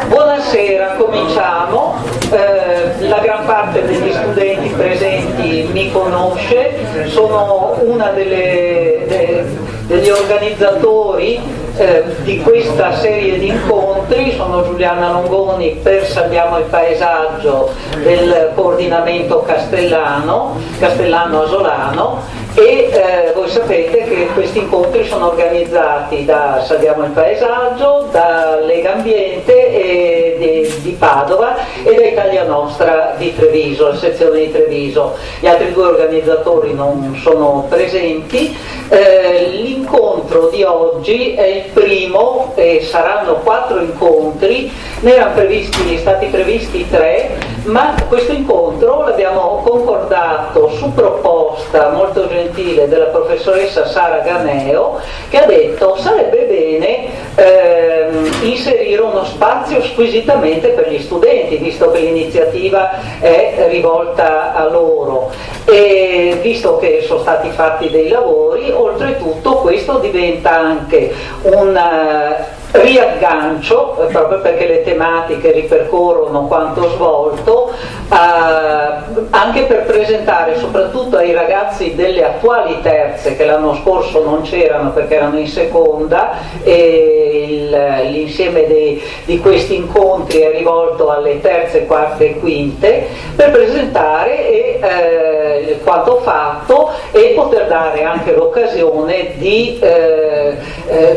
Buonasera, cominciamo. La gran parte degli studenti presenti mi conosce, sono una degli organizzatori di questa serie di incontri. Sono Giuliana Longoni per Salviamo il Paesaggio del coordinamento castellano-asolano, e voi sapete che questi incontri sono organizzati da Salviamo il Paesaggio, da Lega Ambiente di Padova e da Italia Nostra di Treviso, la sezione di Treviso. Gli altri due organizzatori non sono presenti. L'incontro di oggi è il primo e saranno 4 incontri, ne erano stati previsti 3, ma questo incontro l'abbiamo concordato su proposta molto gentile della professoressa Sara Ganeo, che ha detto sarebbe bene inserire uno spazio squisitamente per gli studenti, visto che l'iniziativa è rivolta a loro, e visto che sono stati fatti dei lavori. Oltretutto questo diventa anche un riaggancio, proprio perché le tematiche ripercorrono quanto svolto, anche per presentare soprattutto ai ragazzi delle attuali terze, che l'anno scorso non c'erano perché erano in seconda, e l'insieme di questi incontri è rivolto alle terze, quarte e quinte, per presentare quanto fatto e poter dare anche l'occasione di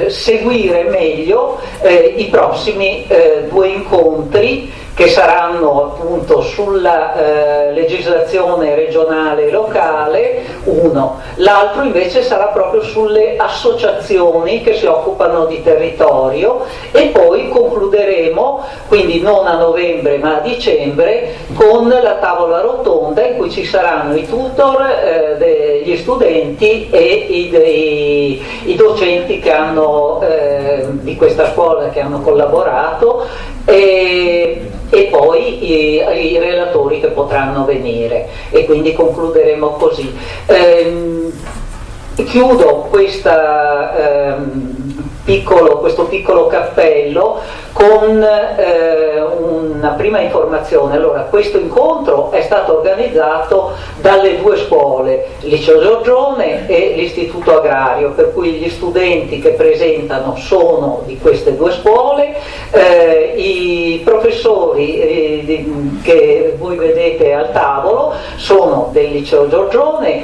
seguire meglio i prossimi 2 incontri, che saranno appunto sulla legislazione regionale e locale, uno. L'altro invece sarà proprio sulle associazioni che si occupano di territorio, e poi concluderemo, quindi non a novembre ma a dicembre, con la tavola rotonda in cui ci saranno i tutor degli studenti e i docenti che hanno, di questa scuola, che hanno collaborato, e poi i relatori che potranno venire, e quindi concluderemo così. Chiudo questo piccolo cappello con una prima informazione. Allora, questo incontro è stato organizzato dalle 2 scuole, il Liceo Giorgione e l'Istituto Agrario, per cui gli studenti che presentano sono di queste 2 scuole, i professori che voi vedete al tavolo sono del Liceo Giorgione.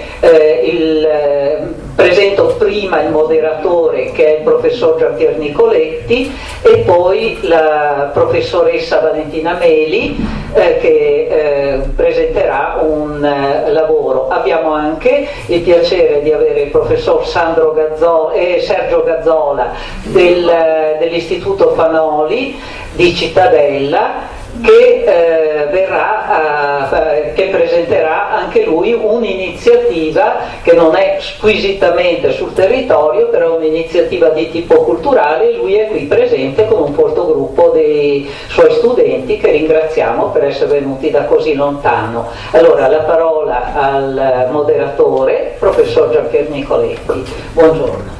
Presento prima il moderatore, che è il professor Giampier Nicoletti, e poi la professoressa Valentina Meli, che presenterà un lavoro. Abbiamo anche il piacere di avere il professor Sergio Gazzola dell'Istituto Fanoli di Cittadella, che presenterà anche lui un'iniziativa che non è squisitamente sul territorio, però è un'iniziativa di tipo culturale. Lui è qui presente con un folto gruppo dei suoi studenti, che ringraziamo per essere venuti da così lontano. Allora, la parola al moderatore, professor Giampier Nicoletti. Buongiorno.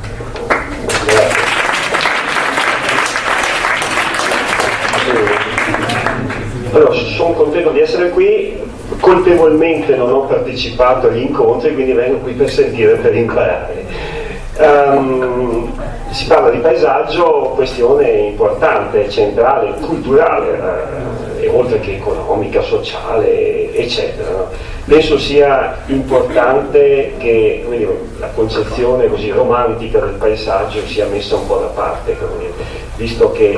Allora, sono contento di essere qui. colpevolmente non ho partecipato agli incontri, quindi vengo qui per sentire, per imparare. Si parla di paesaggio, questione importante, centrale, culturale, e oltre che economica, sociale, eccetera. No? Penso sia importante che la concezione così romantica del paesaggio sia messa un po' da parte, visto che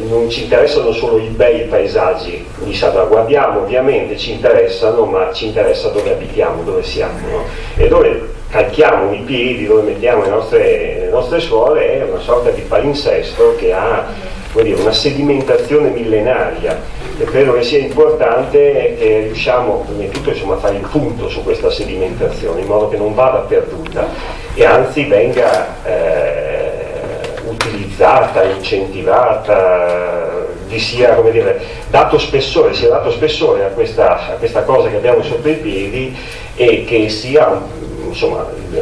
non ci interessano solo i bei paesaggi, li salvaguardiamo ovviamente, ci interessano, ma ci interessa dove abitiamo, dove siamo, no? E dove calchiamo i piedi, dove mettiamo le nostre scuole, è una sorta di palinsesto che ha una sedimentazione millenaria, e credo che sia importante che riusciamo prima di tutto a fare il punto su questa sedimentazione in modo che non vada perduta e anzi venga utilizzata, incentivata, sia dato spessore a questa cosa che abbiamo sotto i piedi, e che sia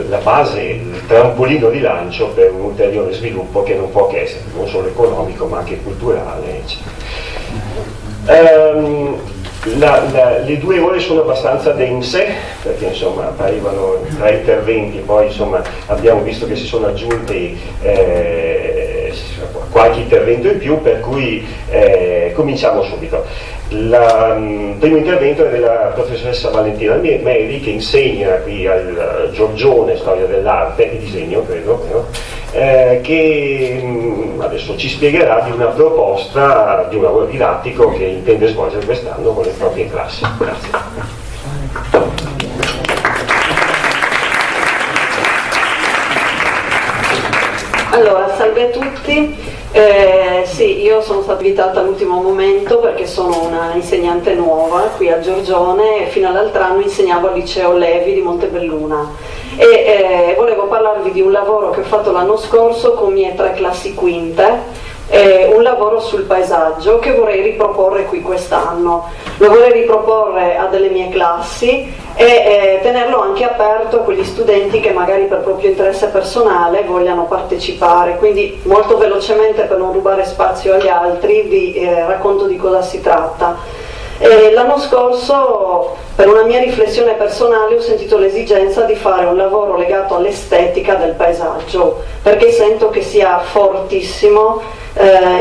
la base, il trampolino di lancio per un ulteriore sviluppo che non può che essere non solo economico ma anche culturale, eccetera. Le 2 ore sono abbastanza dense perché apparivano 3 interventi, poi abbiamo visto che si sono aggiunti qualche intervento in più, per cui cominciamo subito. Il primo intervento è della professoressa Valentina Meli, che insegna qui al Giorgione Storia dell'Arte e Disegno, credo, no? Che adesso ci spiegherà di una proposta di un lavoro didattico che intende svolgere quest'anno con le proprie classi. Grazie. Allora, salve a tutti. Sì, io sono stata invitata all'ultimo momento perché sono una insegnante nuova qui a Giorgione e fino all'altro anno insegnavo al liceo Levi di Montebelluna e volevo parlarvi di un lavoro che ho fatto l'anno scorso con mie 3 classi quinte, un lavoro sul paesaggio che vorrei riproporre qui quest'anno. Lo vorrei riproporre a delle mie classi e tenerlo anche aperto a quegli studenti che magari per proprio interesse personale vogliano partecipare. Quindi molto velocemente, per non rubare spazio agli altri, vi racconto di cosa si tratta. L'anno scorso, per una mia riflessione personale, ho sentito l'esigenza di fare un lavoro legato all'estetica del paesaggio, perché sento che sia fortissimo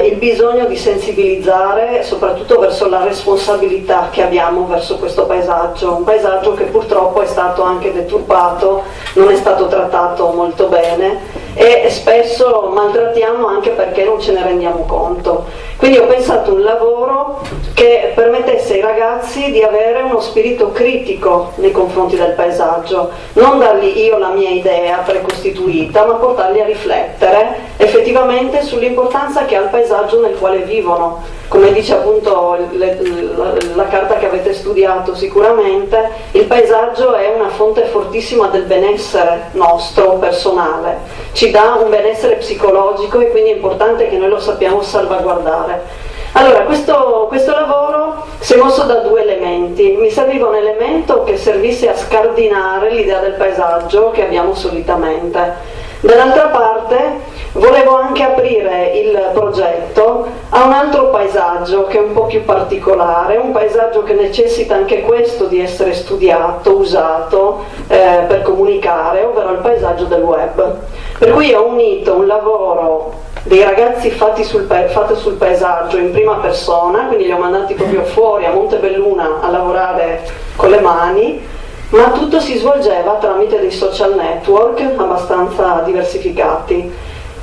il bisogno di sensibilizzare soprattutto verso la responsabilità che abbiamo verso questo paesaggio, un paesaggio che purtroppo è stato anche deturpato, non è stato trattato molto bene e spesso maltrattiamo anche perché non ce ne rendiamo conto. Quindi ho pensato un lavoro che permettesse ai ragazzi di avere uno spirito critico nei confronti del paesaggio, non dargli io la mia idea precostituita, ma portarli a riflettere effettivamente sull'importanza che ha il paesaggio nel quale vivono. Come dice appunto la carta che avete studiato sicuramente, il paesaggio è una fonte fortissima del benessere nostro personale, ci dà un benessere psicologico e quindi è importante che noi lo sappiamo salvaguardare. Allora, questo lavoro si è mosso da 2 elementi. Mi serviva un elemento che servisse a scardinare l'idea del paesaggio che abbiamo solitamente. Dall'altra parte volevo anche aprire il progetto a un altro paesaggio che è un po' più particolare, un paesaggio che necessita anche questo di essere studiato, usato per comunicare, ovvero il paesaggio del web. Per cui ho unito un lavoro dei ragazzi fatti sul paesaggio in prima persona, quindi li ho mandati proprio fuori a Montebelluna a lavorare con le mani, ma tutto si svolgeva tramite dei social network abbastanza diversificati.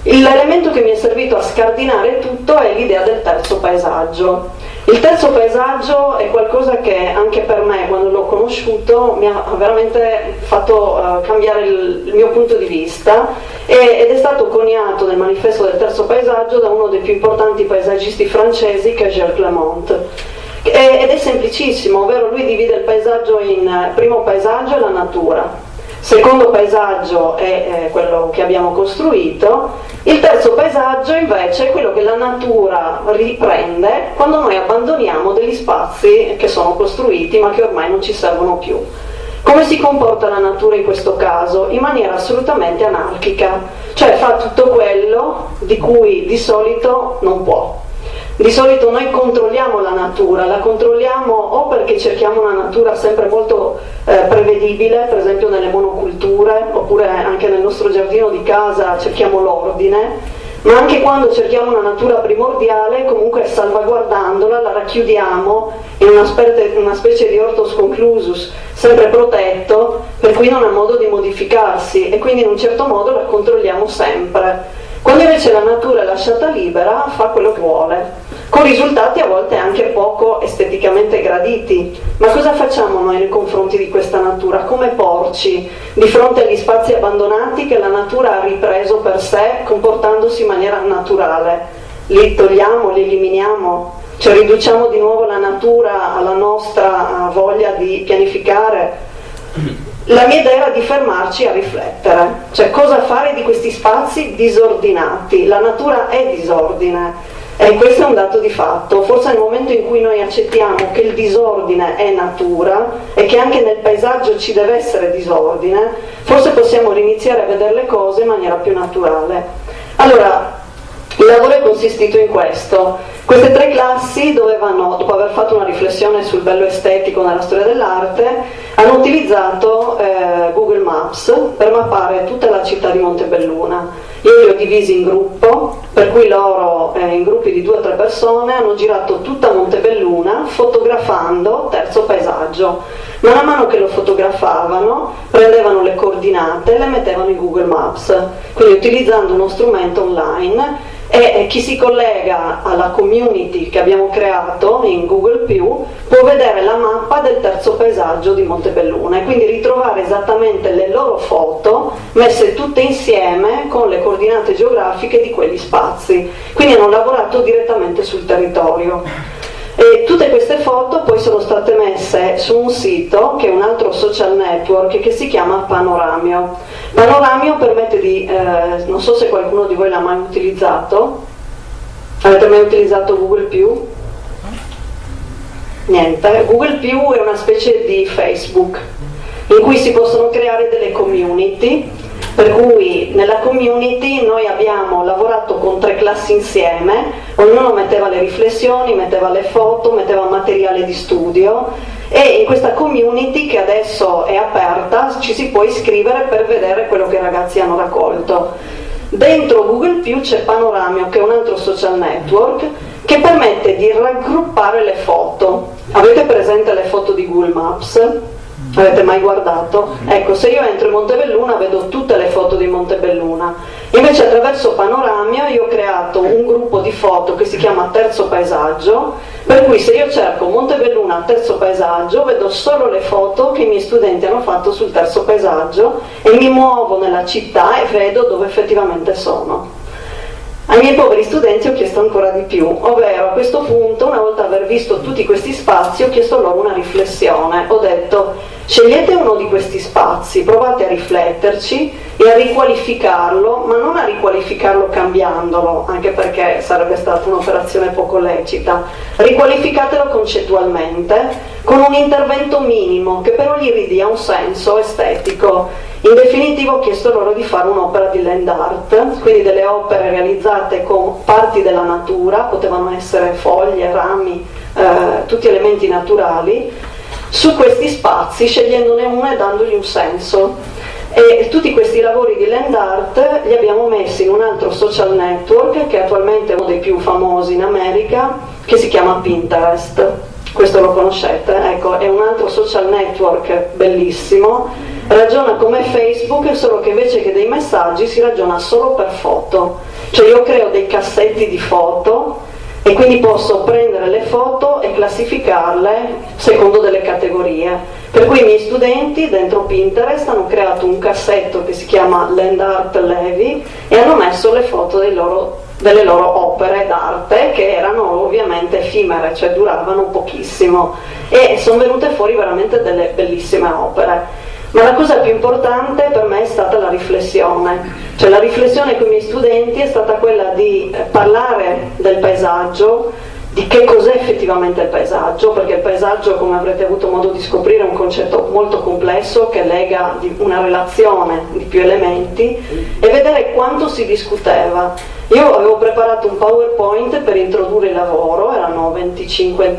L'elemento che mi è servito a scardinare tutto è l'idea del terzo paesaggio. Il terzo paesaggio è qualcosa che anche per me, quando l'ho conosciuto, mi ha veramente fatto cambiare il mio punto di vista ed è stato coniato nel manifesto del terzo paesaggio da uno dei più importanti paesaggisti francesi, che è Gilles Clément. Ed è semplicissimo, ovvero lui divide il paesaggio in primo paesaggio è la natura, secondo paesaggio è quello che abbiamo costruito, il terzo paesaggio invece è quello che la natura riprende quando noi abbandoniamo degli spazi che sono costruiti ma che ormai non ci servono più. Come si comporta la natura in questo caso? In maniera assolutamente anarchica, cioè fa tutto quello di cui di solito non può. Di solito noi controlliamo la natura, la controlliamo o perché cerchiamo una natura sempre molto prevedibile, per esempio nelle monoculture, oppure anche nel nostro giardino di casa cerchiamo l'ordine, ma anche quando cerchiamo una natura primordiale, comunque salvaguardandola, la racchiudiamo in una specie di hortus conclusus, sempre protetto, per cui non ha modo di modificarsi e quindi in un certo modo la controlliamo sempre. Quando invece la natura è lasciata libera, fa quello che vuole, con risultati a volte anche poco esteticamente graditi. Ma cosa facciamo noi nei confronti di questa natura? Come porci di fronte agli spazi abbandonati che la natura ha ripreso per sé, comportandosi in maniera naturale? Li togliamo, li eliminiamo? Cioè riduciamo di nuovo la natura alla nostra voglia di pianificare? La mia idea era di fermarci a riflettere, cioè cosa fare di questi spazi disordinati. La natura è disordine e questo è un dato di fatto. Forse nel momento in cui noi accettiamo che il disordine è natura e che anche nel paesaggio ci deve essere disordine, forse possiamo riniziare a vedere le cose in maniera più naturale. Allora, il lavoro è consistito in questo. Queste 3 classi dovevano, dopo aver fatto una riflessione sul bello estetico nella storia dell'arte, hanno utilizzato Google Maps per mappare tutta la città di Montebelluna. Io li ho divisi in gruppo, per cui loro in gruppi di 2 o 3 persone hanno girato tutta Montebelluna fotografando terzo paesaggio. Man mano che lo fotografavano prendevano le coordinate e le mettevano in Google Maps, quindi utilizzando uno strumento online. E chi si collega alla community che abbiamo creato in Google+, può vedere la mappa del terzo paesaggio di Montebelluna e quindi ritrovare esattamente le loro foto messe tutte insieme con le coordinate geografiche di quegli spazi. Quindi hanno lavorato direttamente sul territorio. E tutte queste foto poi sono state messe su un sito che è un altro social network che si chiama Panoramio. Panoramio permette di, non so se qualcuno di voi l'ha mai utilizzato, avete mai utilizzato Google+? Niente, Google+ è una specie di Facebook in cui si possono creare delle community, per cui nella community noi abbiamo lavorato con 3 classi insieme, ognuno metteva le riflessioni, metteva le foto, metteva materiale di studio e in questa community che adesso è aperta ci si può iscrivere per vedere quello che i ragazzi hanno raccolto. Dentro Google+ c'è Panoramio, che è un altro social network che permette di raggruppare le foto. Avete presente le foto di Google Maps? Avete mai guardato? Ecco, se io entro in Montebelluna vedo tutte le foto di Montebelluna. Invece attraverso Panoramio io ho creato un gruppo di foto che si chiama Terzo Paesaggio, per cui se io cerco Montebelluna Terzo Paesaggio vedo solo le foto che i miei studenti hanno fatto sul terzo paesaggio e mi muovo nella città e vedo dove effettivamente sono. Ai miei poveri studenti ho chiesto ancora di più, ovvero a questo punto, una volta aver visto tutti questi spazi, ho chiesto loro una riflessione. Ho detto: scegliete uno di questi spazi, provate a rifletterci e a riqualificarlo, ma non a riqualificarlo cambiandolo, anche perché sarebbe stata un'operazione poco lecita. Riqualificatelo concettualmente, con un intervento minimo che però gli ridia un senso estetico. In definitivo ho chiesto loro di fare un'opera di land art, quindi delle opere realizzate con parti della natura, potevano essere foglie, rami, tutti elementi naturali, su questi spazi, scegliendone uno e dandogli un senso. E tutti questi lavori di land art li abbiamo messi in un altro social network che attualmente è uno dei più famosi in America, che si chiama Pinterest. Questo lo conoscete? Ecco, è un altro social network bellissimo, ragiona come Facebook, solo che invece che dei messaggi si ragiona solo per foto. Cioè io creo dei cassetti di foto e quindi posso prendere le foto e classificarle secondo delle categorie. Per cui i miei studenti dentro Pinterest hanno creato un cassetto che si chiama Land Art Levi e hanno messo le foto delle loro opere d'arte, che erano ovviamente effimere, cioè duravano pochissimo, e sono venute fuori veramente delle bellissime opere. Ma la cosa più importante per me è stata la riflessione, cioè la riflessione con i miei studenti è stata quella di parlare del paesaggio, di che cos'è effettivamente il paesaggio, perché il paesaggio, come avrete avuto modo di scoprire, è un concetto molto complesso che lega una relazione di più elementi, e vedere quanto si discuteva. Io avevo preparato un PowerPoint per introdurre il lavoro, erano 25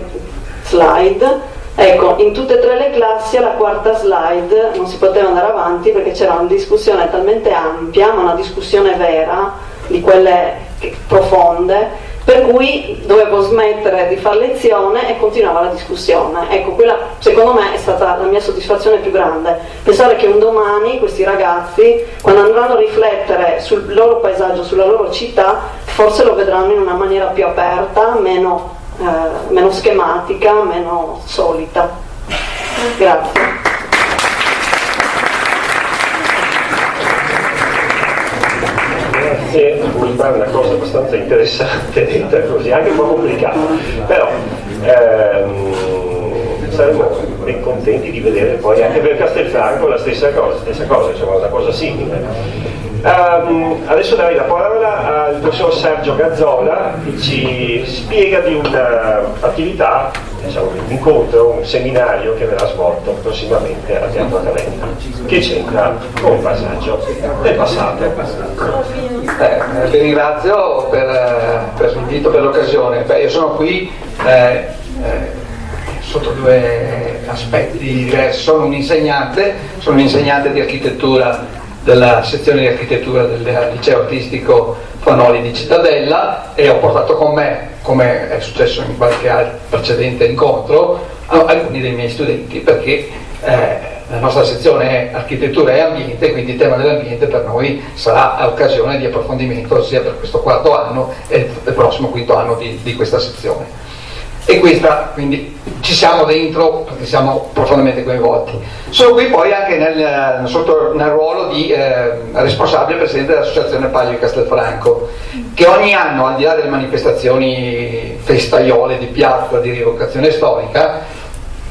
slide. Ecco, in tutte e 3 le classi alla quarta slide non si poteva andare avanti perché c'era una discussione talmente ampia, ma una discussione vera, di quelle profonde, per cui dovevo smettere di fare lezione e continuava la discussione. Ecco, quella secondo me è stata la mia soddisfazione più grande, pensare che un domani questi ragazzi, quando andranno a riflettere sul loro paesaggio, sulla loro città, forse lo vedranno in una maniera più aperta, meno schematica, meno solita. Grazie. Mi pare una cosa abbastanza interessante, detta così, anche un po' complicata, però saremo ben contenti di vedere poi anche per Castelfranco la stessa cosa, insomma una cosa simile. Adesso darei la parola al professor Sergio Gazzola, che ci spiega di un'attività, diciamo, un incontro, un seminario che verrà svolto prossimamente a Teatro Ravenna, che c'entra con il passaggio del passato. Vi ringrazio per l'invito, per l'occasione. Io sono qui sotto 2 aspetti diversi. Sono un insegnante di architettura della sezione di architettura del liceo artistico Fanoli di Cittadella, e ho portato con me, come è successo in qualche precedente incontro, alcuni dei miei studenti, perché la nostra sezione è architettura e ambiente, quindi il tema dell'ambiente per noi sarà occasione di approfondimento sia per questo 4º anno e il prossimo 5º anno di questa sezione. E questa, quindi ci siamo dentro perché siamo profondamente coinvolti. Sono qui poi anche nel ruolo di responsabile presidente dell'associazione Palio di Castelfranco, che ogni anno, al di là delle manifestazioni festaiole di piazza di rievocazione storica,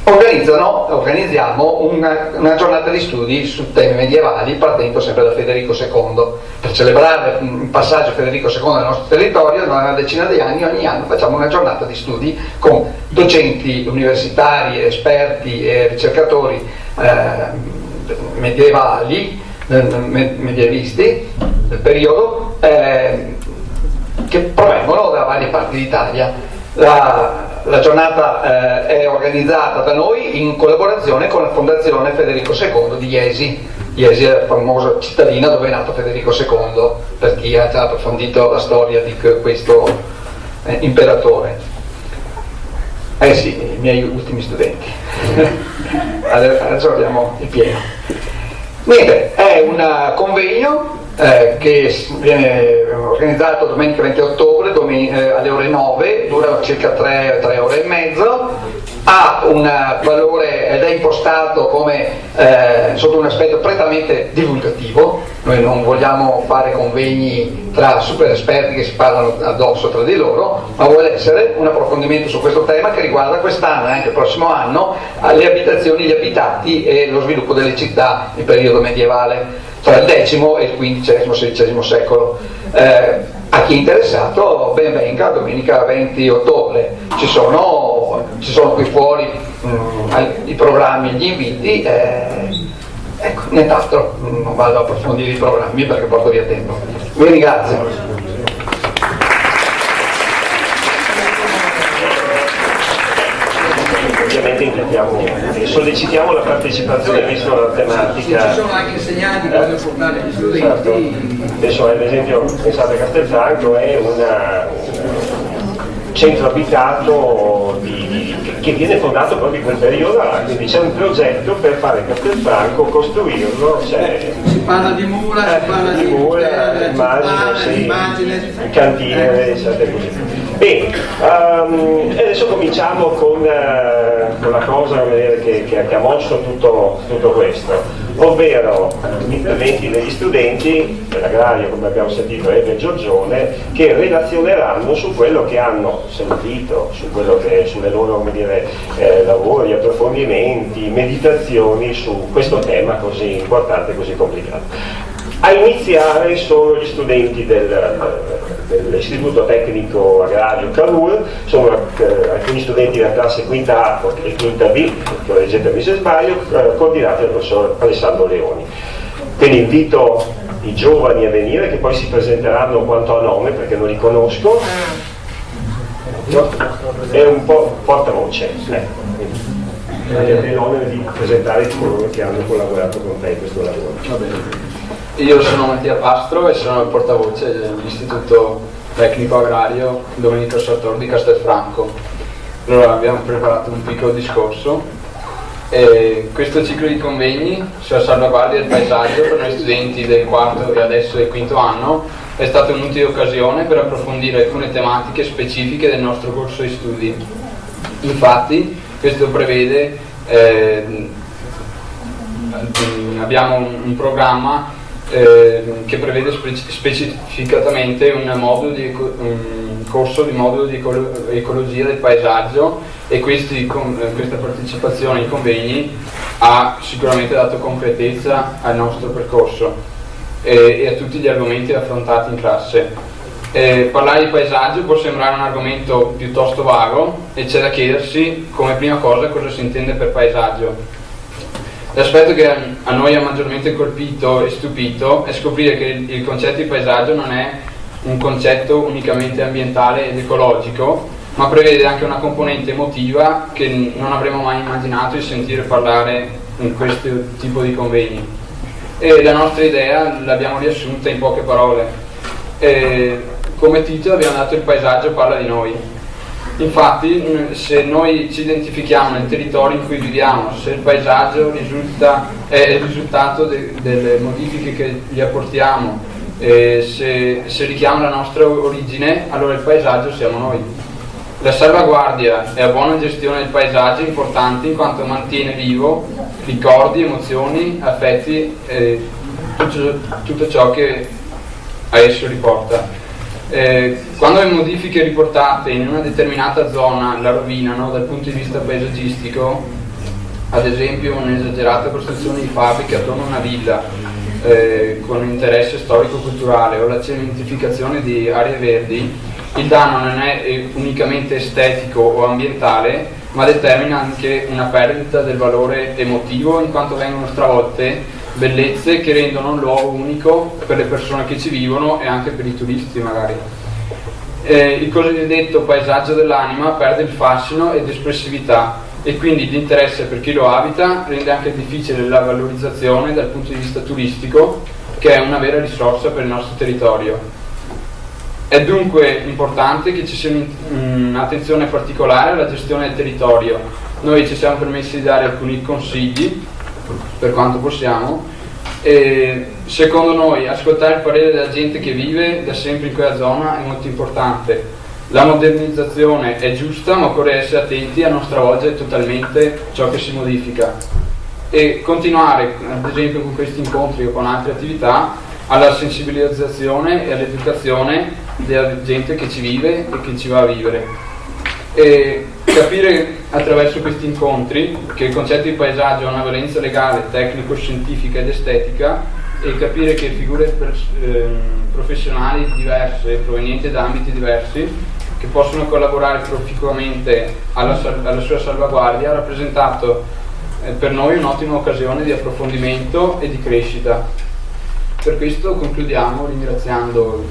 organizziamo una giornata di studi su temi medievali, partendo sempre da Federico II. Per celebrare il passaggio Federico II nel nostro territorio, da una decina di anni, ogni anno facciamo una giornata di studi con docenti universitari, esperti e ricercatori medievali, medievisti del periodo, che provengono da varie parti d'Italia. La giornata è organizzata da noi in collaborazione con la Fondazione Federico II di Jesi. Jesi è la famosa cittadina dove è nato Federico II, per chi ha già approfondito la storia di questo imperatore. Sì, i miei ultimi studenti. Adesso abbiamo il pieno. Niente, è un convegno che viene organizzato domenica 20 ottobre alle ore 9, dura circa 3 ore e mezzo, ha un valore ed è impostato come sotto un aspetto prettamente divulgativo. Noi non vogliamo fare convegni tra super esperti che si parlano addosso tra di loro, ma vuole essere un approfondimento su questo tema che riguarda quest'anno e anche il prossimo anno le abitazioni, gli abitati e lo sviluppo delle città in periodo medievale, tra il X e il XV-XVI secolo. A chi è interessato, ben venga domenica 20 ottobre. Ci sono qui fuori i programmi e gli inviti. Ecco, nient'altro, non vado a approfondire i programmi perché porto via tempo. Vi ringrazio. Ovviamente invitiamo e sollecitiamo la partecipazione visto la tematica. Ci sono anche insegnanti che vogliono portare gli studenti. Certo. Adesso ad esempio pensate a Castelfranco è un centro abitato che viene fondato proprio in quel periodo, quindi c'è un progetto per fare Castelfranco, costruirlo, si parla di mura, si parla di immagine, cantine, eccetera, così. Bene, adesso cominciamo con la cosa che ha mosso tutto questo, ovvero gli interventi degli studenti dell'agrario, come abbiamo sentito, Eva e Giorgione, che relazioneranno su quello che hanno sentito, sulle loro lavori, approfondimenti, meditazioni su questo tema così importante e così complicato. A iniziare sono gli studenti del dell'Istituto Tecnico Agrario Cavour, sono alcuni studenti della classe quinta A e quinta B, correggetemi se sbaglio, coordinati dal professor Alessandro Leoni. Quindi invito i giovani a venire, che poi si presenteranno quanto a nome perché non li conosco, è un po' portavoce, hai l'onere di presentare coloro che hanno collaborato con te in questo lavoro. Va bene. Io sono Mattia Pastro e sono il portavoce dell'Istituto Tecnico Agrario Domenico Sartor di Castelfranco. Allora abbiamo preparato un piccolo discorso e questo ciclo di convegni sulla salvaguardia del paesaggio per noi studenti del quarto e adesso del quinto anno è stata un'utile occasione per approfondire alcune tematiche specifiche del nostro corso di studi. Infatti questo prevede, abbiamo un programma che prevede specificatamente un corso di modulo di ecologia del paesaggio e questa partecipazione ai convegni ha sicuramente dato concretezza al nostro percorso e a tutti gli argomenti affrontati in classe. Parlare di paesaggio può sembrare un argomento piuttosto vago e c'è da chiedersi come prima cosa cosa si intende per paesaggio. L'aspetto che a noi ha maggiormente colpito e stupito è scoprire che il concetto di paesaggio non è un concetto unicamente ambientale ed ecologico, ma prevede anche una componente emotiva che non avremmo mai immaginato di sentire parlare in questo tipo di convegni. E la nostra idea l'abbiamo riassunta in poche parole. Come titolo abbiamo dato il paesaggio parla di noi. Infatti se noi ci identifichiamo nel territorio in cui viviamo, se il paesaggio è il risultato delle modifiche che gli apportiamo, se richiama la nostra origine, allora il paesaggio siamo noi. La salvaguardia e la buona gestione del paesaggio è importante in quanto mantiene vivo ricordi, emozioni, affetti e tutto ciò che a esso riporta. Quando le modifiche riportate in una determinata zona la rovinano dal punto di vista paesaggistico, ad esempio un'esagerata costruzione di fabbriche attorno a una villa con interesse storico-culturale o la cementificazione di aree verdi, il danno non è unicamente estetico o ambientale, ma determina anche una perdita del valore emotivo in quanto vengono stravolte bellezze che rendono un luogo unico per le persone che ci vivono e anche per i turisti magari. Il cosiddetto paesaggio dell'anima perde il fascino ed espressività e quindi l'interesse per chi lo abita rende anche difficile la valorizzazione dal punto di vista turistico, che è una vera risorsa per il nostro territorio. È dunque importante che ci sia un'attenzione particolare alla gestione del territorio. Noi ci siamo permessi di dare alcuni consigli per quanto possiamo e secondo noi ascoltare il parere della gente che vive da sempre in quella zona è molto importante. La modernizzazione è giusta, ma occorre essere attenti a non stravolgere totalmente ciò che si modifica e continuare ad esempio con questi incontri o con altre attività alla sensibilizzazione e all'educazione della gente che ci vive e che ci va a vivere. E capire attraverso questi incontri che il concetto di paesaggio ha una valenza legale, tecnico-scientifica ed estetica e capire che figure professionali diverse, provenienti da ambiti diversi, che possono collaborare proficuamente alla sua salvaguardia, ha rappresentato per noi un'ottima occasione di approfondimento e di crescita. Per questo concludiamo ringraziando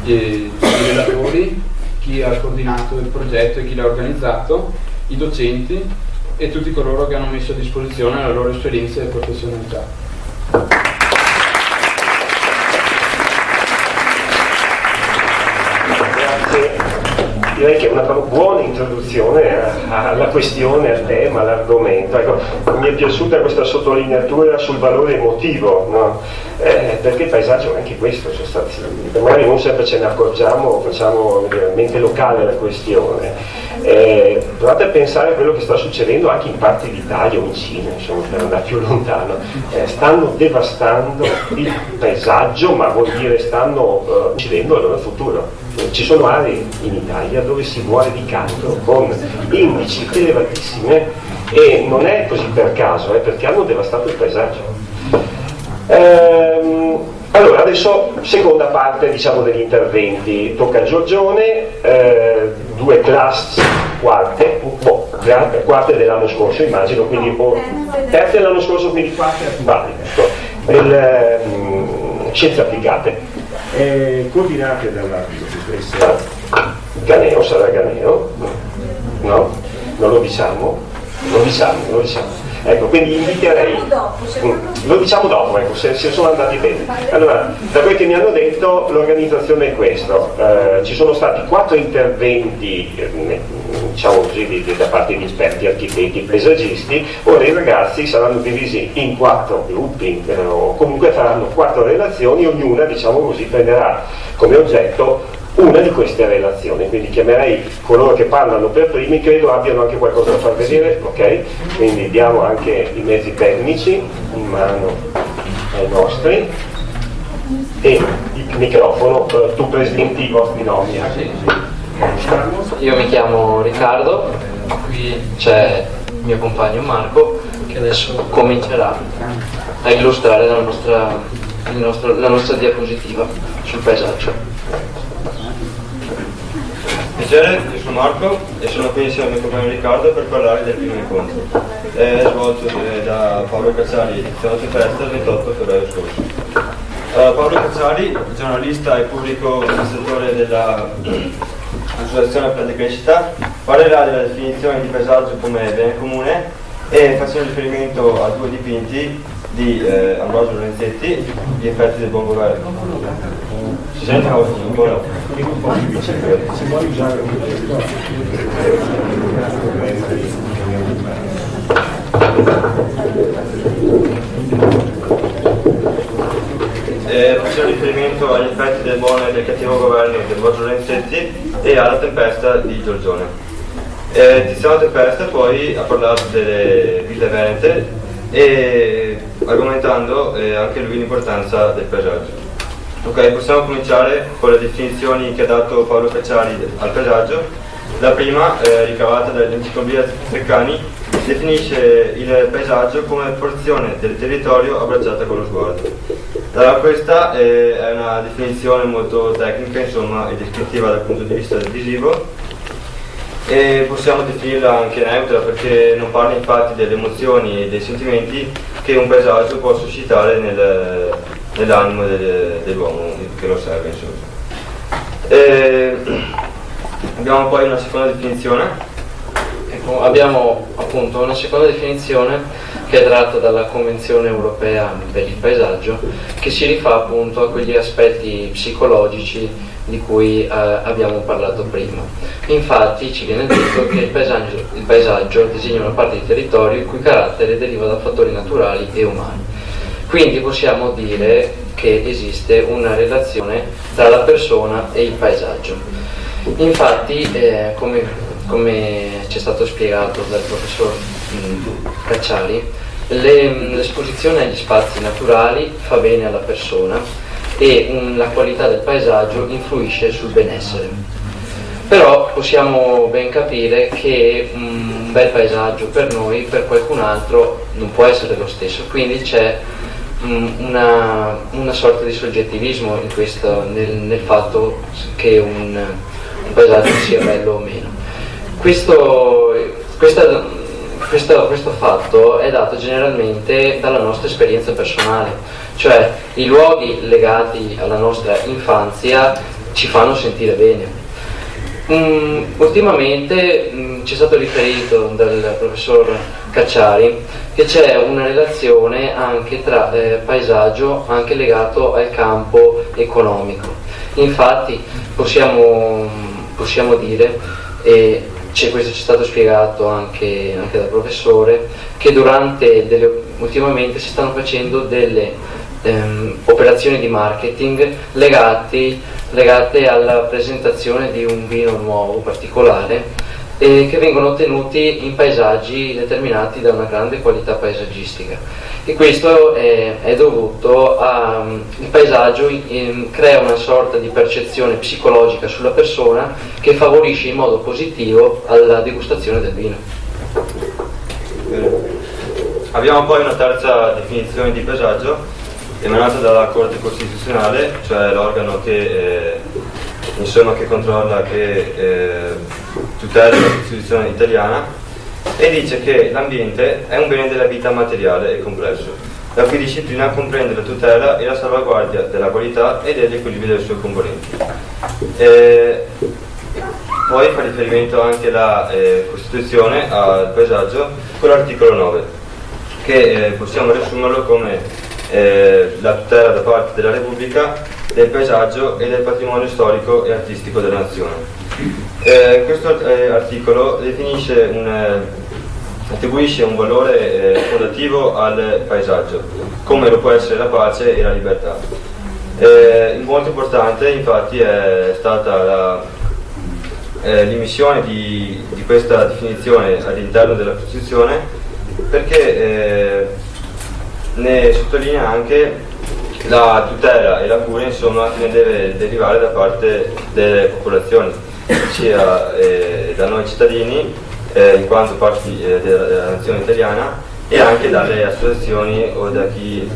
i relatori, chi ha coordinato il progetto e chi l'ha organizzato, i docenti e tutti coloro che hanno messo a disposizione la loro esperienza e professionalità. Grazie. Direi che è una buona introduzione alla questione, al tema, all'argomento. Ecco, mi è piaciuta questa sottolineatura sul valore emotivo, no? Perché il paesaggio è anche questo, magari non sempre ce ne accorgiamo, facciamo mente locale la questione. Provate a pensare a quello che sta succedendo anche in parti d'Italia o in Cina, insomma, per andare più lontano. Stanno devastando il paesaggio, ma vuol dire stanno uccidendo il loro futuro. Ci sono aree in Italia dove si muore di cancro con indici elevatissimi e non è così per caso, è perché hanno devastato il paesaggio. Allora, adesso seconda parte, diciamo, degli interventi. Tocca a Giorgione, 2 class quarte dell'anno scorso, immagino, quindi terze dell'anno scorso, quindi quarte attuali, scienze applicate, coordinate dalla professoressa Ganeo. Sarà Ganeo? No? Non lo diciamo? Lo diciamo. Ecco, quindi inviterei, lo diciamo dopo, ecco, se sono andati bene. Allora, da quel che mi hanno detto, l'organizzazione è questo: ci sono stati 4 interventi, diciamo così, da parte di esperti, architetti, paesaggisti. Ora i ragazzi saranno divisi in 4 gruppi, o comunque faranno 4 relazioni, ognuna, diciamo così, prenderà come oggetto una di queste relazioni, quindi chiamerei coloro che parlano per primi, credo abbiano anche qualcosa da far vedere, ok? Quindi diamo anche i mezzi tecnici in mano ai nostri e il microfono, tu presenti i vostri nomi. Io mi chiamo Riccardo, qui c'è il mio compagno Marco che adesso comincerà a illustrare la nostra diapositiva sul paesaggio. Piacere, io sono Marco e sono qui insieme al mio compagno Riccardo per parlare del primo incontro. È svolto da Paolo Cacciari e Tiziano Tempesta il 28 febbraio scorso. Paolo Cacciari, giornalista e pubblico amministratore dell'Associazione per la Decrescita, parlerà della definizione di paesaggio come bene comune e facendo riferimento a 2 dipinti di Ambrogio Lorenzetti, Gli effetti del buon governo. Si sente un po'? Se vuoi usare facendo riferimento agli effetti del buono e del cattivo governo di Ambrogio Lorenzetti e alla tempesta di Giorgione. Tiziano Tempesta poi ha parlato delle ville venete e argomentando anche lui l'importanza del paesaggio. Ok, possiamo cominciare con le definizioni che ha dato Paolo Cacciari al paesaggio. La prima, ricavata dall'enciclopedia Treccani, definisce il paesaggio come porzione del territorio abbracciata con lo sguardo. Questa è una definizione molto tecnica, insomma, e descrittiva dal punto di vista visivo, e possiamo definirla anche neutra perché non parla infatti delle emozioni e dei sentimenti che un paesaggio può suscitare nell'animo dell'uomo che lo osserva, insomma. Abbiamo poi una seconda definizione. Ecco, abbiamo appunto una seconda definizione che è tratta dalla Convenzione Europea per il Paesaggio, che si rifà appunto a quegli aspetti psicologici di cui abbiamo parlato prima. Infatti ci viene detto che il paesaggio designa una parte di territorio il cui carattere deriva da fattori naturali e umani. Quindi possiamo dire che esiste una relazione tra la persona e il paesaggio. Infatti, come ci è stato spiegato dal professor Cacciari, l'esposizione agli spazi naturali fa bene alla persona e la qualità del paesaggio influisce sul benessere. Però possiamo ben capire che un bel paesaggio per noi, per qualcun altro, non può essere lo stesso, quindi c'è una sorta di soggettivismo in questo, nel fatto che un paesaggio sia bello o meno. Questo fatto è dato generalmente dalla nostra esperienza personale, cioè i luoghi legati alla nostra infanzia ci fanno sentire bene. Ultimamente ci è stato riferito dal professor Cacciari che c'è una relazione anche tra paesaggio anche legato al campo economico. Infatti possiamo dire, e questo ci è stato spiegato anche dal professore, che ultimamente si stanno facendo delle operazioni di marketing legate alla presentazione di un vino nuovo particolare che vengono ottenuti in paesaggi determinati da una grande qualità paesaggistica, e questo è dovuto il paesaggio crea una sorta di percezione psicologica sulla persona che favorisce in modo positivo alla degustazione del vino. Abbiamo poi una terza definizione di paesaggio emanata dalla Corte Costituzionale, cioè l'organo che controlla, che tutela la Costituzione italiana, e dice che l'ambiente è un bene della vita materiale e complesso, la cui disciplina comprende la tutela e la salvaguardia della qualità e degli equilibri delle sue componenti. Poi fa riferimento anche la Costituzione al paesaggio con l'articolo 9, che possiamo riassumerlo come la tutela da parte della Repubblica del paesaggio e del patrimonio storico e artistico della nazione. Questo articolo attribuisce un valore fondativo al paesaggio, come lo può essere la pace e la libertà. Molto importante infatti è stata l'immissione di questa definizione all'interno della Costituzione, perché ne sottolinea anche la tutela e la cura, insomma, che ne deve derivare da parte delle popolazioni, sia da noi cittadini, in quanto parti della nazione italiana, e anche dalle associazioni o da chi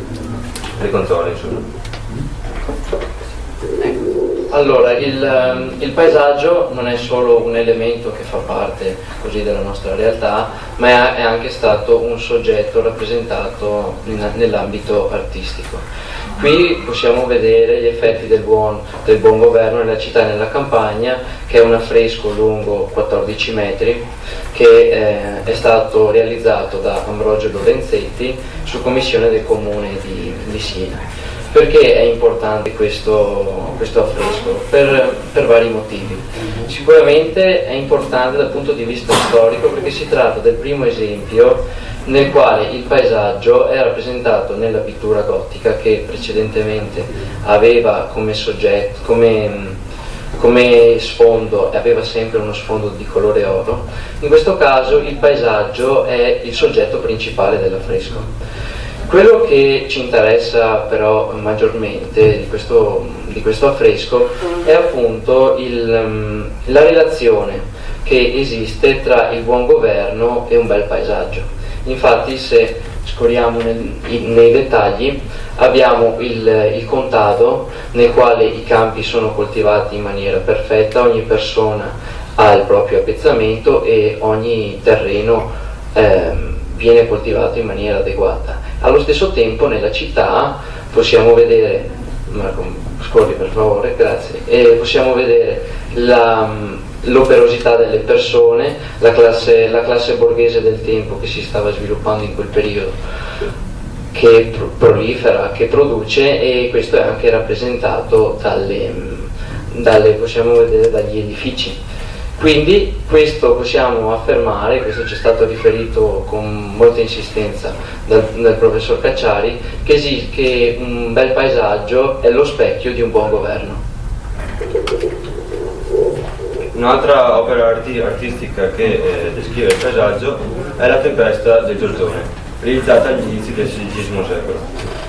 le controlla, insomma. Allora, il paesaggio non è solo un elemento che fa parte così della nostra realtà, ma è anche stato un soggetto rappresentato nell'ambito artistico. Qui possiamo vedere gli effetti del buon governo nella città e nella campagna, che è un affresco lungo 14 metri che è stato realizzato da Ambrogio Lorenzetti su commissione del comune di Siena. Perché è importante questo affresco? Per vari motivi. Sicuramente è importante dal punto di vista storico, perché si tratta del primo esempio nel quale il paesaggio è rappresentato nella pittura gotica, che precedentemente aveva come soggetto, come sfondo, aveva sempre uno sfondo di colore oro. In questo caso il paesaggio è il soggetto principale dell'affresco. Quello che ci interessa però maggiormente di questo affresco è appunto la relazione che esiste tra il buon governo e un bel paesaggio. Infatti, se scorriamo nei dettagli, abbiamo il contado nel quale i campi sono coltivati in maniera perfetta, ogni persona ha il proprio appezzamento e ogni terreno viene coltivato in maniera adeguata. Allo stesso tempo nella città possiamo vedere, Marco, scorri per favore, grazie, possiamo vedere l'operosità delle persone, la classe borghese del tempo che si stava sviluppando in quel periodo, che prolifera, che produce, e questo è anche rappresentato possiamo vedere dagli edifici. Quindi questo possiamo affermare, questo ci è stato riferito con molta insistenza dal professor Cacciari, che un bel paesaggio è lo specchio di un buon governo. Un'altra opera artistica che descrive il paesaggio è La Tempesta del Giorgione, realizzata agli inizi del XVI secolo.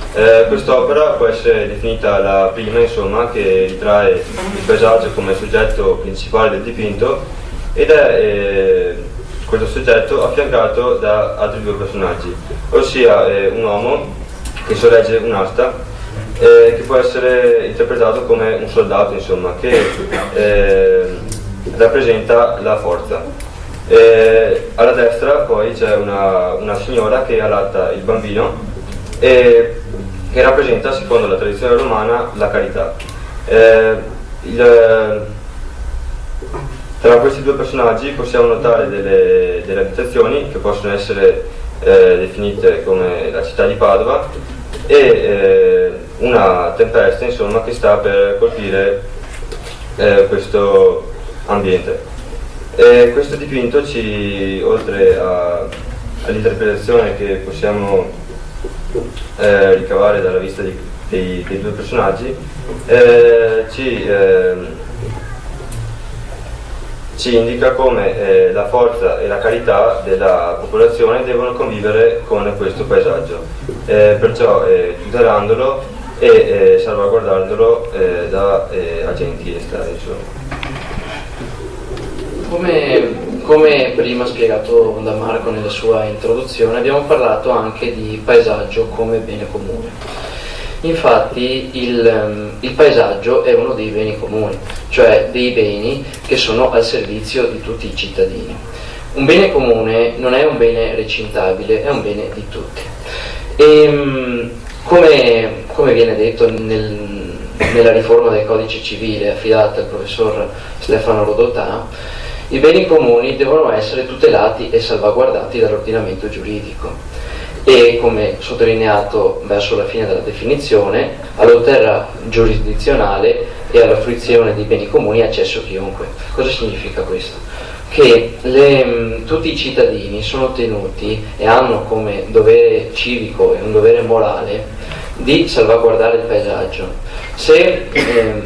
Quest'opera può essere definita la prima, insomma, che ritrae il paesaggio come soggetto principale del dipinto, ed è questo soggetto affiancato da altri due personaggi, ossia un uomo che sorregge un'asta, che può essere interpretato come un soldato, insomma, che rappresenta la forza. Alla destra poi c'è una signora che allatta il bambino, che rappresenta, secondo la tradizione romana, la carità. Tra questi due personaggi possiamo notare delle abitazioni che possono essere definite come la città di Padova, e una tempesta, insomma, che sta per colpire questo ambiente. Questo dipinto oltre all'interpretazione che possiamo ricavare dalla vista dei due personaggi, ci indica come la forza e la carità della popolazione devono convivere con questo paesaggio, perciò tutelandolo e salvaguardandolo da agenti esterni, insomma. Come prima spiegato da Marco nella sua introduzione, abbiamo parlato anche di paesaggio come bene comune. Infatti il paesaggio è uno dei beni comuni, cioè dei beni che sono al servizio di tutti i cittadini. Un bene comune non è un bene recintabile, è un bene di tutti. E come viene detto nella riforma del codice civile affidata al professor Stefano Rodotà, i beni comuni devono essere tutelati e salvaguardati dall'ordinamento giuridico e, come sottolineato verso la fine della definizione, alla tutela giurisdizionale e alla fruizione dei beni comuni è accesso chiunque. Cosa significa questo? Che tutti i cittadini sono tenuti e hanno come dovere civico e un dovere morale di salvaguardare il paesaggio. Se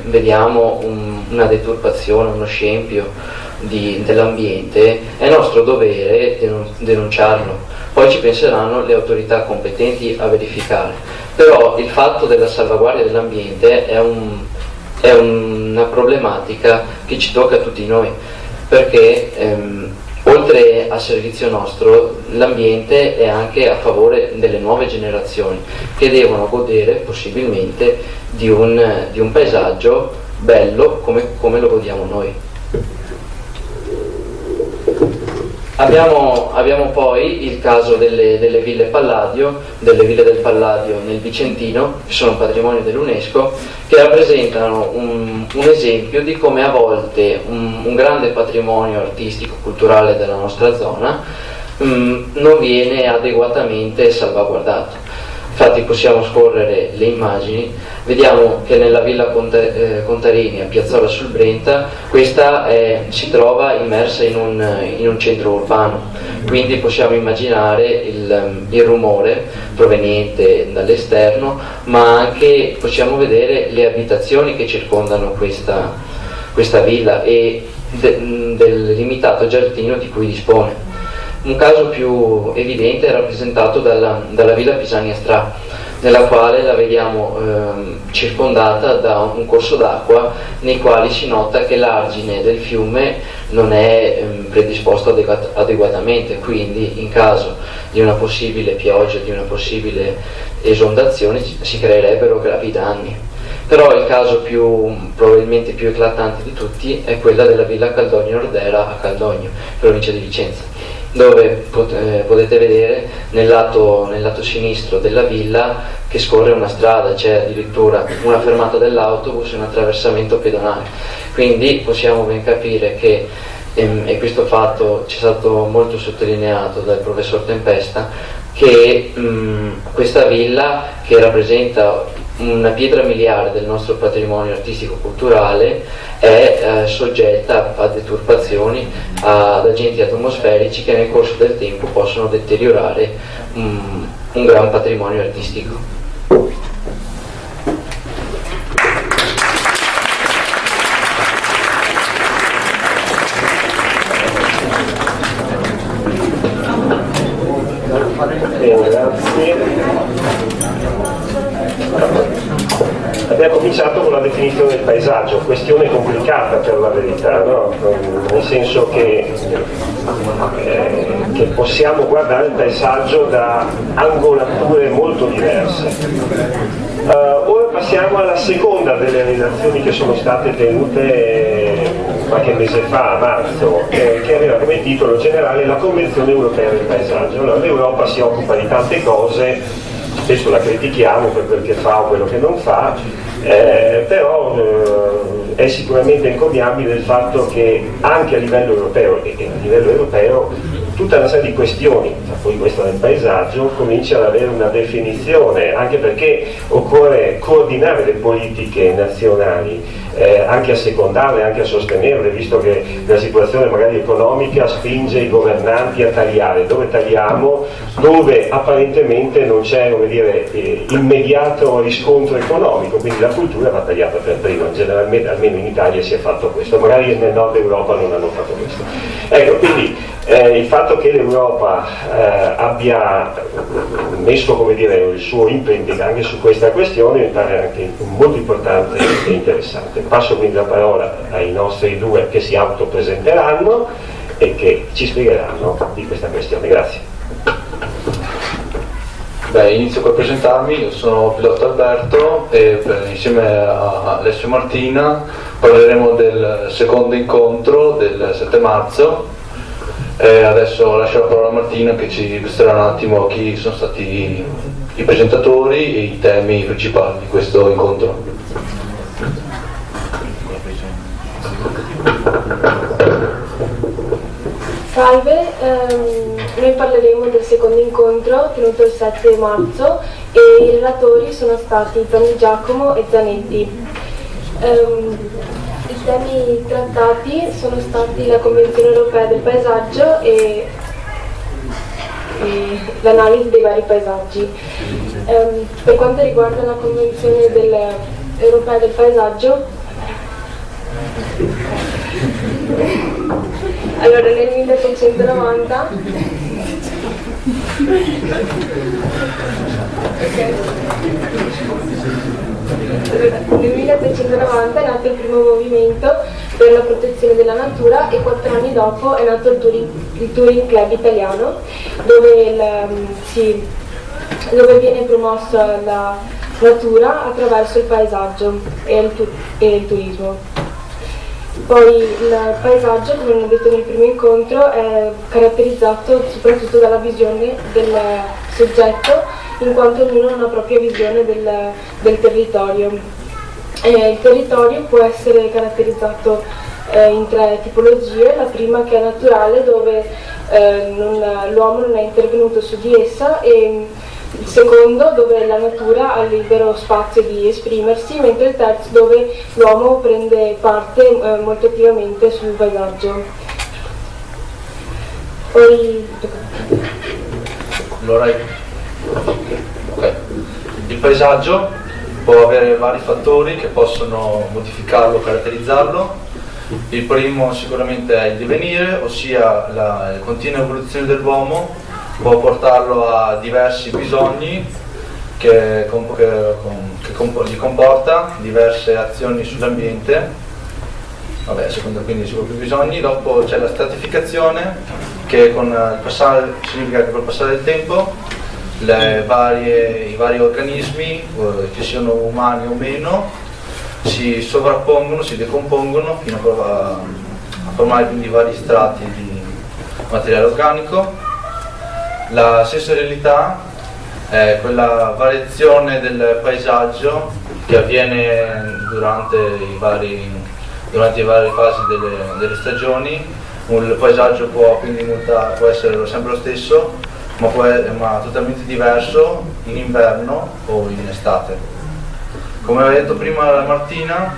vediamo una deturpazione, uno scempio dell'ambiente, è nostro dovere denunciarlo. Poi ci penseranno le autorità competenti a verificare. Però il fatto della salvaguardia dell'ambiente è una problematica che ci tocca a tutti noi, perché oltre a servizio nostro, l'ambiente è anche a favore delle nuove generazioni che devono godere possibilmente di un paesaggio bello come lo godiamo noi. Abbiamo poi il caso delle ville Palladio, delle ville del Palladio nel Vicentino, che sono patrimonio dell'UNESCO, che rappresentano un esempio di come a volte un grande patrimonio artistico-culturale della nostra zona non viene adeguatamente salvaguardato. Infatti possiamo scorrere le immagini, vediamo che nella villa Contarini a Piazzola sul Brenta questa si trova immersa in un centro urbano, quindi possiamo immaginare il rumore proveniente dall'esterno, ma anche possiamo vedere le abitazioni che circondano questa villa e del limitato giardino di cui dispone. Un caso più evidente è rappresentato dalla villa Pisani a Stra, nella quale la vediamo circondata da un corso d'acqua nei quali si nota che l'argine del fiume non è predisposto adeguatamente, quindi in caso di una possibile pioggia, di una possibile esondazione si creerebbero gravi danni. Però il caso probabilmente più eclatante di tutti è quella della villa Caldogno Nordera a Caldogno, provincia di Vicenza, dove potete vedere nel lato sinistro della villa che scorre una strada, c'è addirittura una fermata dell'autobus e un attraversamento pedonale. Quindi possiamo ben capire che, e questo fatto ci è stato molto sottolineato dal professor Tempesta, che questa villa, che rappresenta una pietra miliare del nostro patrimonio artistico-culturale, è soggetta a deturpazioni, ad agenti atmosferici che nel corso del tempo possono deteriorare un gran patrimonio artistico. Grazie. Abbiamo cominciato con la definizione del paesaggio, questione complicata per la verità, no? Nel senso che possiamo guardare il paesaggio da angolature molto diverse. Ora passiamo alla seconda delle relazioni che sono state tenute qualche mese fa, a marzo, che aveva come titolo generale la Convenzione Europea del Paesaggio. Allora, l'Europa si occupa di tante cose, spesso la critichiamo per quel che fa o quello che non fa, però è sicuramente encomiabile il fatto che anche a livello europeo tutta una serie di questioni, tra cui questa del paesaggio, comincia ad avere una definizione, anche perché occorre coordinare le politiche nazionali, anche a secondarle, anche a sostenerle, visto che la situazione magari economica spinge i governanti a tagliare. Dove tagliamo? Dove apparentemente non c'è, come dire, immediato riscontro economico, quindi la cultura va tagliata per prima. Generalmente, almeno in Italia si è fatto questo, magari nel nord Europa non hanno fatto questo. Ecco, quindi il fatto che l'Europa abbia messo, come dire, il suo impegno anche su questa questione mi pare anche molto importante e interessante. Passo quindi la parola ai nostri due che si autopresenteranno e che ci spiegheranno di questa questione. Grazie. Beh, Inizio col presentarmi, io sono Pilota Alberto e insieme a Alessio Martina parleremo del secondo incontro del 7 marzo. Adesso lascio la parola a Martina che ci illustrerà un attimo chi sono stati i presentatori e i temi principali di questo incontro. Salve, noi parleremo del secondo incontro tenuto il 7 marzo e i relatori sono stati Zanni Giacomo e Zanetti. I temi trattati sono stati la Convenzione Europea del Paesaggio e l'analisi dei vari paesaggi. Per quanto riguarda la Convenzione Europea del Paesaggio, allora nel 1890 nel 1890 è nato il primo movimento per la protezione della natura e 4 anni dopo è nato il Touring Club italiano dove viene promossa la natura attraverso il paesaggio e il turismo. Poi il paesaggio, come abbiamo detto nel primo incontro, è caratterizzato soprattutto dalla visione del soggetto, in quanto ognuno ha una propria visione del territorio. Il territorio può essere caratterizzato in 3 tipologie: la prima che è naturale, dove l'uomo non è intervenuto su di essa, e il secondo dove la natura ha libero spazio di esprimersi, mentre il terzo dove l'uomo prende parte molto attivamente sul paesaggio. Poi allora, il paesaggio può avere vari fattori che possono modificarlo o caratterizzarlo. Il primo sicuramente è il divenire, ossia la continua evoluzione dell'uomo può portarlo a diversi bisogni che gli comporta diverse azioni sull'ambiente. Quindi sui propri bisogni. Dopo c'è la stratificazione, che significa che col passare del tempo i vari organismi, che siano umani o meno, si sovrappongono, si decompongono fino a formare quindi vari strati di materiale organico. La sensorialità è quella variazione del paesaggio che avviene durante le varie fasi delle stagioni. Il paesaggio può essere sempre lo stesso, ma totalmente diverso in inverno o in estate. Come aveva detto prima Martina,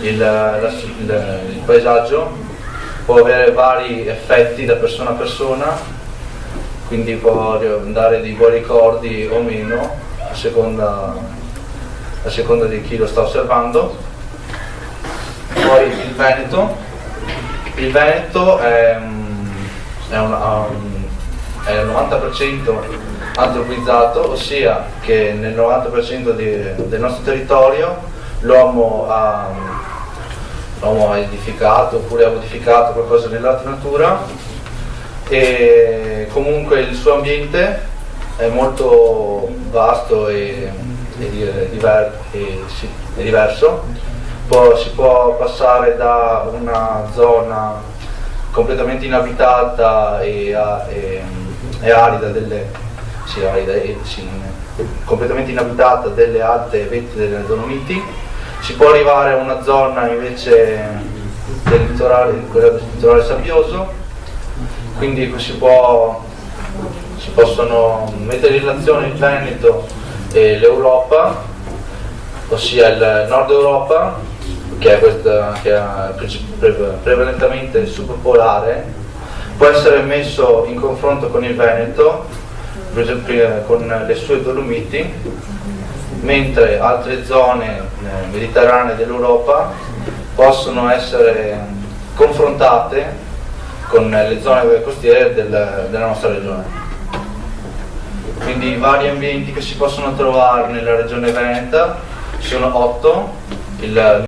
il paesaggio può avere vari effetti da persona a persona, quindi può dare dei buoni ricordi o meno a seconda di chi lo sta osservando. Poi il Veneto è il 90% antropizzato, ossia che nel 90% del nostro territorio l'uomo ha edificato oppure ha modificato qualcosa nella natura, e comunque il suo ambiente è molto vasto e diverso. Si può passare da una zona completamente inabitata e arida completamente inabitata delle alte vette delle Dolomiti. Si può arrivare a una zona invece del litorale sabbioso. Quindi si possono mettere in relazione il Veneto e l'Europa, ossia il Nord Europa, che è prevalentemente subpolare, può essere messo in confronto con il Veneto, per esempio con le sue Dolomiti, mentre altre zone mediterranee dell'Europa possono essere confrontate con le zone costiere della nostra regione. Quindi i vari ambienti che si possono trovare nella regione veneta sono 8.